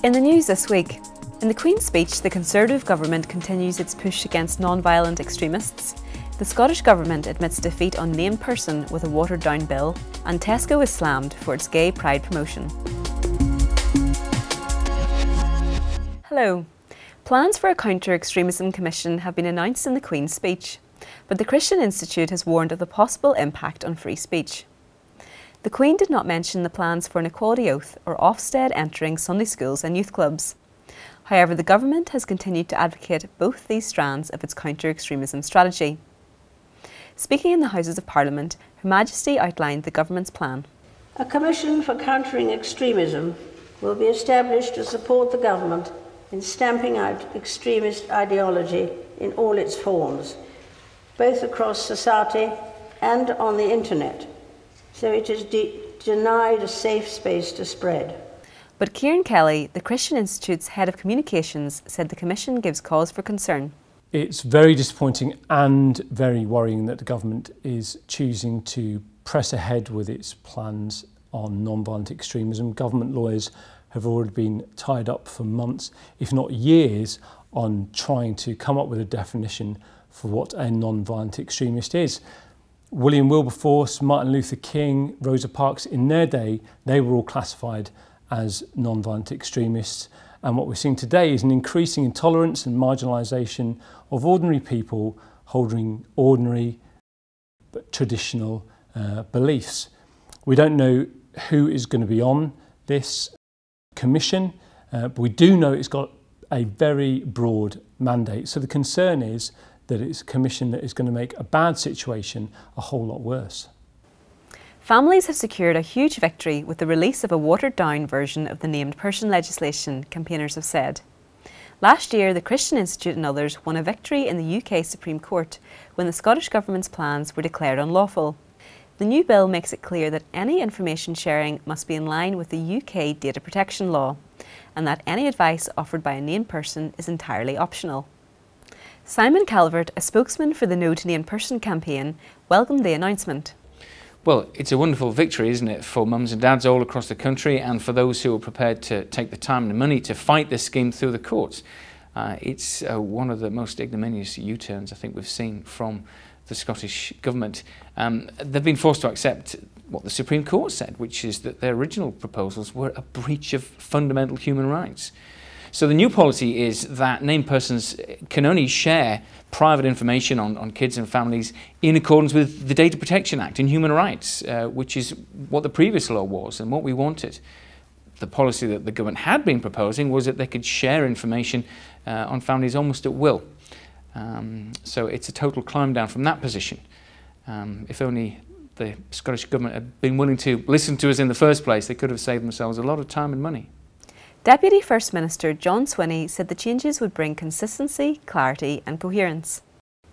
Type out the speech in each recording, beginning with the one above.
In the news this week, in the Queen's speech, the Conservative government continues its push against non-violent extremists. The Scottish Government admits defeat on named person with a watered-down bill, and Tesco is slammed for its gay pride promotion. Hello. Plans for a counter-extremism commission have been announced in the Queen's speech, but the Christian Institute has warned of the possible impact on free speech. The Queen did not mention the plans for an equality oath or Ofsted entering Sunday schools and youth clubs. However, the government has continued to advocate both these strands of its counter-extremism strategy. Speaking in the Houses of Parliament, Her Majesty outlined the government's plan. A commission for countering extremism will be established to support the government in stamping out extremist ideology in all its forms, both across society and on the internet, so it is denied a safe space to spread. But Kieran Kelly, the Christian Institute's head of communications, said the commission gives cause for concern. It's very disappointing and very worrying that the government is choosing to press ahead with its plans on non-violent extremism. Government lawyers have already been tied up for months, if not years, on trying to come up with a definition for what a non-violent extremist is. William Wilberforce, Martin Luther King, Rosa Parks, in their day, they were all classified as non-violent extremists. And what we're seeing today is an increasing intolerance and marginalisation of ordinary people holding ordinary but traditional beliefs. We don't know who is going to be on this commission, but we do know it's got a very broad mandate. So the concern is that it's a commission that is going to make a bad situation a whole lot worse. Families have secured a huge victory with the release of a watered-down version of the named person legislation, campaigners have said. Last year, the Christian Institute and others won a victory in the UK Supreme Court when the Scottish Government's plans were declared unlawful. The new bill makes it clear that any information sharing must be in line with the UK data protection law, and that any advice offered by a named person is entirely optional. Simon Calvert, a spokesman for the No to Named Person campaign, welcomed the announcement. Well, it's a wonderful victory, isn't it, for mums and dads all across the country and for those who are prepared to take the time and the money to fight this scheme through the courts. It's one of the most ignominious U-turns I think we've seen from the Scottish Government. They've been forced to accept what the Supreme Court said, which is that their original proposals were a breach of fundamental human rights. So the new policy is that named persons can only share private information on kids and families in accordance with the Data Protection Act and human rights, which is what the previous law was and what we wanted. The policy that the government had been proposing was that they could share information on families almost at will. So it's a total climb down from that position. If only the Scottish Government had been willing to listen to us in the first place, they could have saved themselves a lot of time and money. Deputy First Minister John Swinney said the changes would bring consistency, clarity and coherence.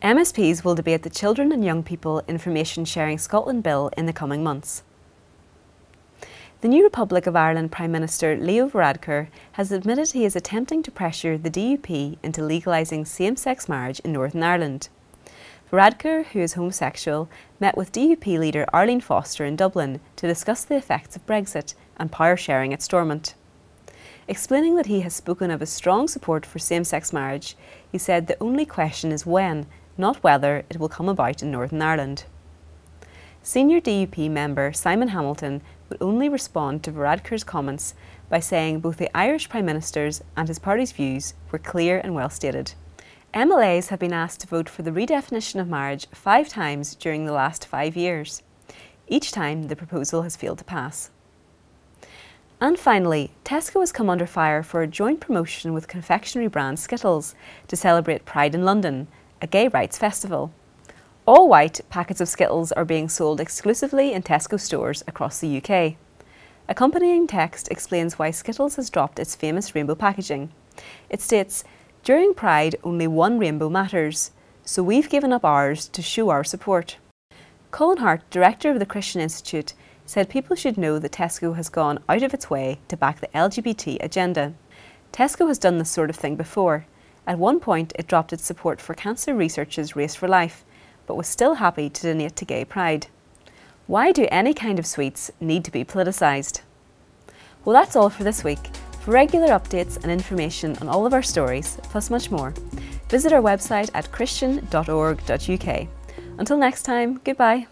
MSPs will debate the Children and Young People Information Sharing Scotland Bill in the coming months. The new Republic of Ireland Prime Minister Leo Varadkar has admitted he is attempting to pressure the DUP into legalising same-sex marriage in Northern Ireland. Varadkar, who is homosexual, met with DUP leader Arlene Foster in Dublin to discuss the effects of Brexit and power sharing at Stormont. Explaining that he has spoken of his strong support for same-sex marriage, he said the only question is when, not whether, it will come about in Northern Ireland. Senior DUP member Simon Hamilton would only respond to Varadkar's comments by saying both the Irish Prime Minister's and his party's views were clear and well stated. MLAs have been asked to vote for the redefinition of marriage 5 times during the last 5 years. Each time the proposal has failed to pass. And finally, Tesco has come under fire for a joint promotion with confectionery brand Skittles to celebrate Pride in London, a gay rights festival. All white packets of Skittles are being sold exclusively in Tesco stores across the UK. Accompanying text explains why Skittles has dropped its famous rainbow packaging. It states, "During Pride, only one rainbow matters, so we've given up ours to show our support." Colin Hart, director of the Christian Institute, said people should know that Tesco has gone out of its way to back the LGBT agenda. Tesco has done this sort of thing before. At one point, it dropped its support for cancer researchers' Race for Life, but was still happy to donate to gay pride. Why do any kind of sweets need to be politicised? Well, that's all for this week. For regular updates and information on all of our stories, plus much more, visit our website at christian.org.uk. Until next time, goodbye.